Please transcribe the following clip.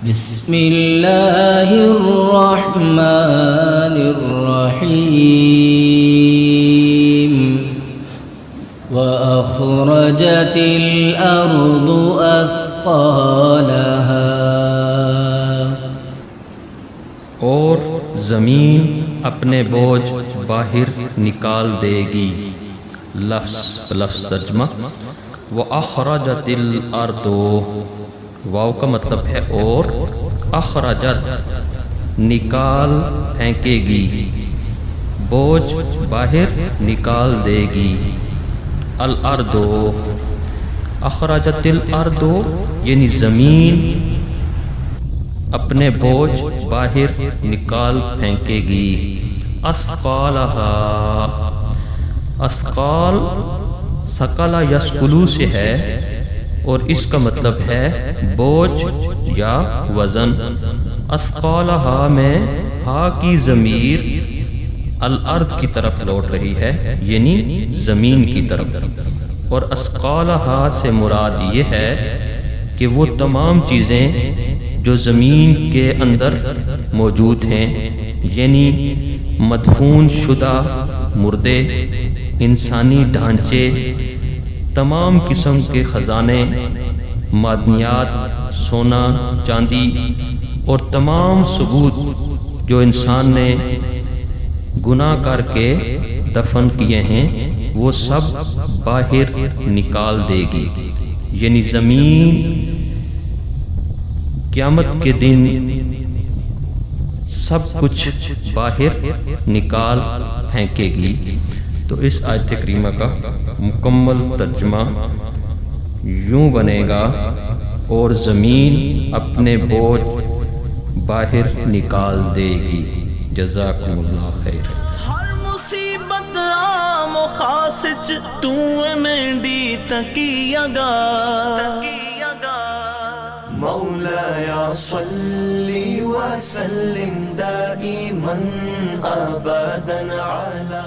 بسم اللہ الرحمن الرحیم وأخرجت الأرض أثقالها اور زمین اپنے بوجھ باہر نکال دے گی. لفظ ترجمہ وَأَخْرَجَتِ الْأَرْضُ، واو کا مطلب ہے اور، اخرجت نکال پھینکے گی، بوجھ باہر نکال دے گی. الارض، اخرجت الارض یعنی زمین اپنے بوجھ باہر نکال پھینکے گی. اثقالہا، اثقال ثقل یثقل سے ہے اور اس کا مطلب ہے بوجھ یا وزن. اثقالہا میں ہا کی ضمیر الارض کی طرف لوٹ رہی ہے، یعنی زمین کی طرف. اور اثقالہا سے مراد یہ ہے کہ وہ تمام چیزیں جو زمین کے اندر موجود ہیں، یعنی مدفون شدہ مردے، انسانی ڈھانچے، تمام قسم کے خزانے، معدنیات، سونا چاندی اور تمام ثبوت جو انسان نے گناہ کر کے دفن کیے ہیں، وہ سب باہر نکال دے گی. یعنی زمین قیامت کے دن سب کچھ باہر نکال پھینکے گی. تو اس آیت کریمہ کا مکمل ترجمہ یوں بنے گا، اور زمین اپنے بوجھ باہر نکال دے گی. جزاکم اللہ خیر. ہر مصیبت عام و خاص چ تو منڈی تکیہ گا. مولایا صلی وسلم دائما ابدا علی